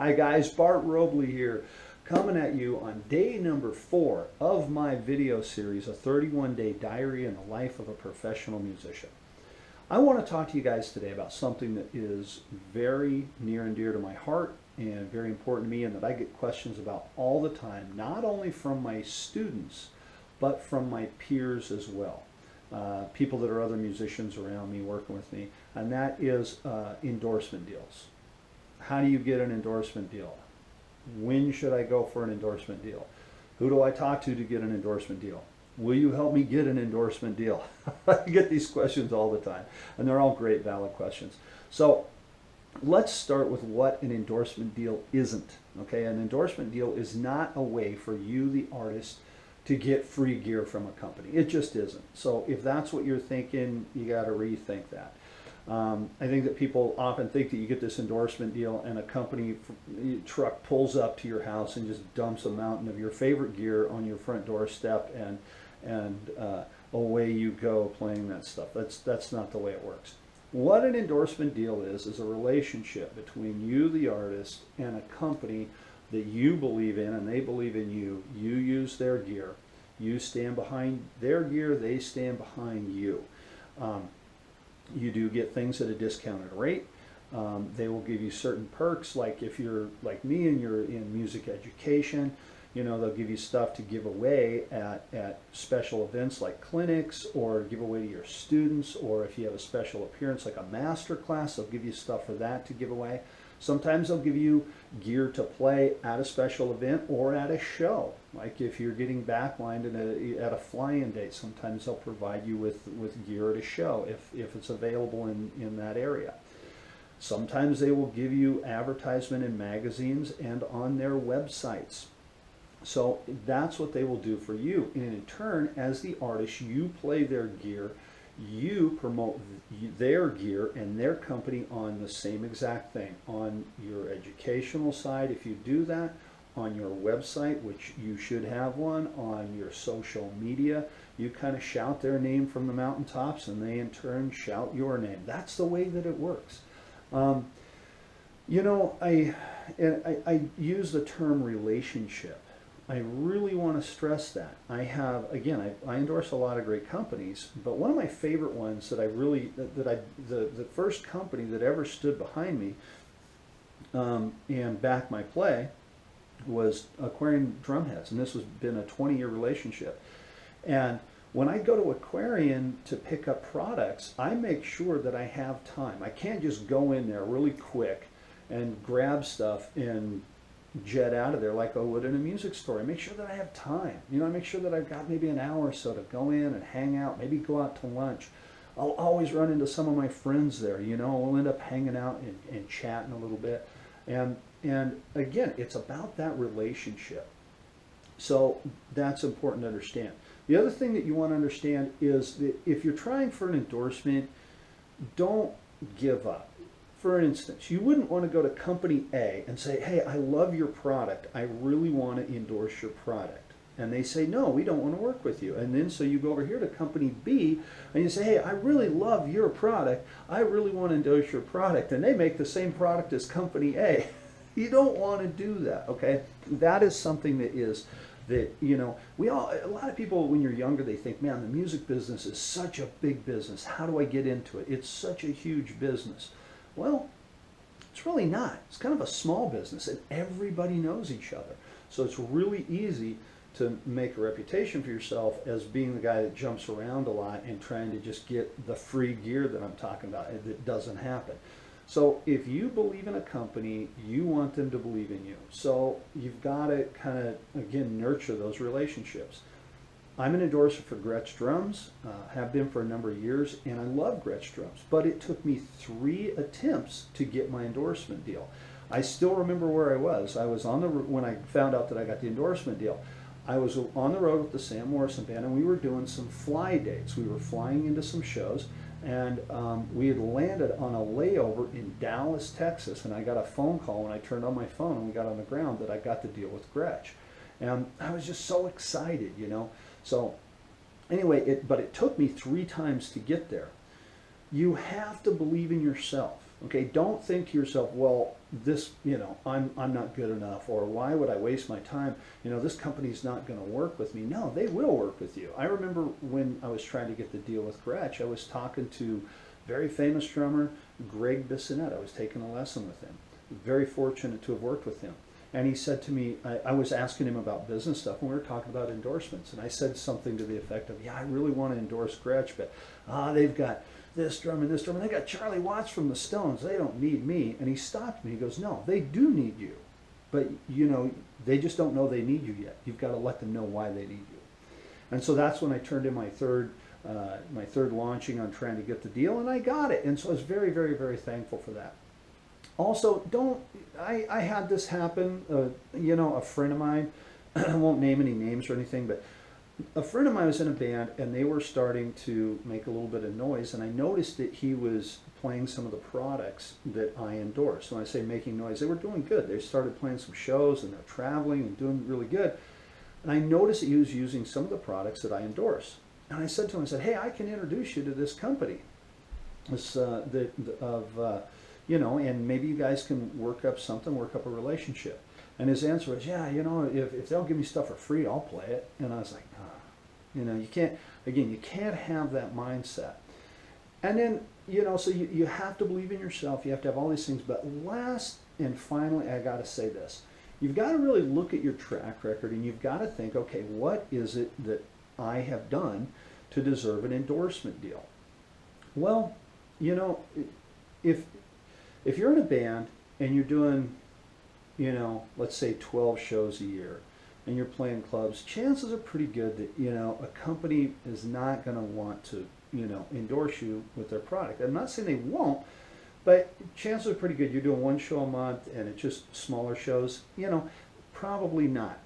Hi guys, Bart Robley here, coming at you on day number 4 of my video series, a 31-day diary in the life of a professional musician. I want to talk to you guys today about something that is very near and dear to my heart and very important to me, and that I get questions about all the time, not only from my students, but from my peers as well. People that are other musicians around me working with me, and that is endorsement deals. How do you get an endorsement deal? When should I go for an endorsement deal? Who do I talk to get an endorsement deal? Will you help me get an endorsement deal? I get these questions all the time, and they're all great, valid questions. So let's start with what an endorsement deal isn't. Okay, an endorsement deal is not a way for you, the artist, to get free gear from a company. It just isn't. So if that's what you're thinking, you got to rethink that. I think that people often think that you get this endorsement deal and a company truck pulls up to your house and just dumps a mountain of your favorite gear on your front doorstep, and away you go playing that stuff. That's not the way it works. What an endorsement deal is a relationship between you, the artist, and a company that you believe in and they believe in you. You use their gear. You stand behind their gear. They stand behind you. You do get things at a discounted rate. They will give you certain perks, like if you're like me and you're in music education, you know, they'll give you stuff to give away at special events like clinics, or give away to your students, or if you have a special appearance like a master class, they'll give you stuff for that to give away. Sometimes they'll give you gear to play at a special event or at a show. Like if you're getting backlined at a fly-in date, sometimes they'll provide you with gear at a show if it's available in that area. Sometimes they will give you advertisement in magazines and on their websites. So that's what they will do for you. And in turn, as the artist, you play their gear, you promote their gear and their company on the same exact thing. On your educational side, if you do that, on your website, which you should have one, on your social media, you kind of shout their name from the mountaintops, and they in turn shout your name. That's the way that it works. You know, I use the term relationship. I really want to stress that. I have, again, I endorse a lot of great companies, but one of my favorite ones that the first company that ever stood behind me and backed my play was Aquarian Drumheads, and this has been a 20-year relationship. And when I go to Aquarian to pick up products, I make sure that I have time. I can't just go in there really quick and grab stuff and jet out of there like I would in a music store. I make sure that I have time. You know, I make sure that I've got maybe an hour or so to go in and hang out, maybe go out to lunch. I'll always run into some of my friends there, you know, we'll end up hanging out and chatting a little bit. And again, it's about that relationship. So that's important to understand. The other thing that you want to understand is that if you're trying for an endorsement, don't give up. For instance, you wouldn't want to go to company A and say, hey, I love your product. I really want to endorse your product. And they say, no, we don't want to work with you. And then so you go over here to company B and you say, hey, I really love your product. I really want to endorse your product. And they make the same product as company A. You don't want to do that, okay? That is something that, you know, a lot of people when you're younger, they think, man, the music business is such a big business. How do I get into it? It's such a huge business. Well, it's really not. It's kind of a small business, and everybody knows each other. So it's really easy to make a reputation for yourself as being the guy that jumps around a lot and trying to just get the free gear that I'm talking about. That doesn't happen. So if you believe in a company, you want them to believe in you. So you've got to kind of, again, nurture those relationships. I'm an endorser for Gretsch drums, have been for a number of years, and I love Gretsch drums, but it took me 3 attempts to get my endorsement deal. I still remember where I was. I was on when I found out that I got the endorsement deal, I was on the road with the Sam Morrison Band, and we were doing some fly dates. We were flying into some shows, and we had landed on a layover in Dallas, Texas, and I got a phone call when I turned on my phone and we got on the ground that I got the deal with Gretsch. And I was just so excited, you know. So anyway, but it took me 3 times to get there. You have to believe in yourself. Okay, don't think to yourself, well, this, I'm not good enough, or why would I waste my time? This company's not going to work with me. No, they will work with you. I remember when I was trying to get the deal with Gretsch, I was talking to very famous drummer Greg Bissonette. I was taking a lesson with him. Very fortunate to have worked with him. And he said to me, I was asking him about business stuff, and we were talking about endorsements. And I said something to the effect of, yeah, I really want to endorse Gretsch, but they've got this drum and this drum, and they got Charlie Watts from the Stones. They don't need me. And he stopped me. He goes, no, they do need you. But, they just don't know they need you yet. You've got to let them know why they need you. And so that's when I turned in my third launching on trying to get the deal, and I got it. And so I was very, very, very thankful for that. Also, I had this happen, a friend of mine, I won't name any names or anything, but a friend of mine was in a band and they were starting to make a little bit of noise, and I noticed that he was playing some of the products that I endorse. When I say making noise, they were doing good. They started playing some shows and they're traveling and doing really good. And I noticed that he was using some of the products that I endorse. And I said to him, I said, hey, I can introduce you to this company. And maybe you guys can work up a relationship. And his answer was, yeah, if they'll give me stuff for free, I'll play it. And I was like, you can't have that mindset. And then, so you have to believe in yourself. You have to have all these things. But last and finally, I got to say this. You've got to really look at your track record, and you've got to think, okay, what is it that I have done to deserve an endorsement deal? Well, if you're in a band and you're doing, let's say 12 shows a year, and you're playing clubs, chances are pretty good that, a company is not going to want to, endorse you with their product. I'm not saying they won't, but chances are pretty good. You're doing one show a month and it's just smaller shows, probably not.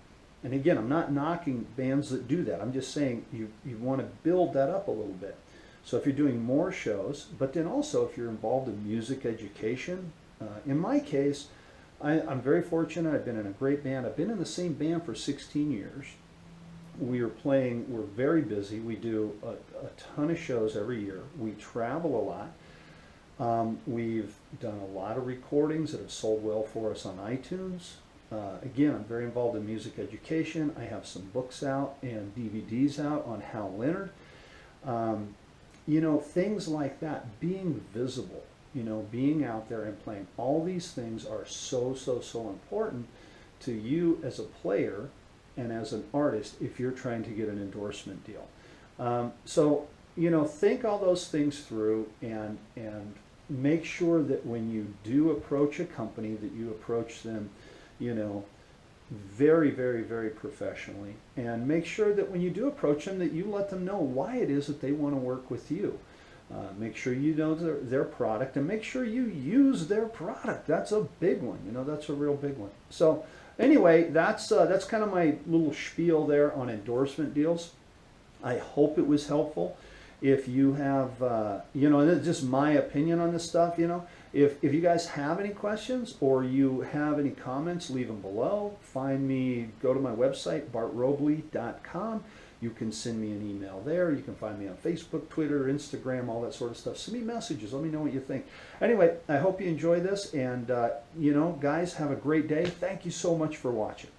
And again, I'm not knocking bands that do that. I'm just saying you want to build that up a little bit. So if you're doing more shows, but then also if you're involved in music education, in my case, I'm very fortunate. I've been in a great band. I've been in the same band for 16 years. We're very busy. We do a ton of shows every year. We travel a lot. We've done a lot of recordings that have sold well for us on iTunes. Again, I'm very involved in music education. I have some books out and DVDs out on Hal Leonard. Things like that, being visible, being out there and playing. All these things are so, so, so important to you as a player and as an artist if you're trying to get an endorsement deal. Think all those things through and make sure that when you do approach a company that you approach them, very, very, very professionally, and make sure that when you do approach them that you let them know why it is that they want to work with you. Make sure you know their product, and make sure you use their product. That's a big one. That's a real big one. So anyway, that's kind of my little spiel there on endorsement deals. I hope it was helpful. If you have, and it's just my opinion on this stuff, if you guys have any questions or you have any comments, leave them below. Find me, go to my website, bartrobley.com. You can send me an email there. You can find me on Facebook, Twitter, Instagram, all that sort of stuff. Send me messages. Let me know what you think. Anyway, I hope you enjoy this. And, guys, have a great day. Thank you so much for watching.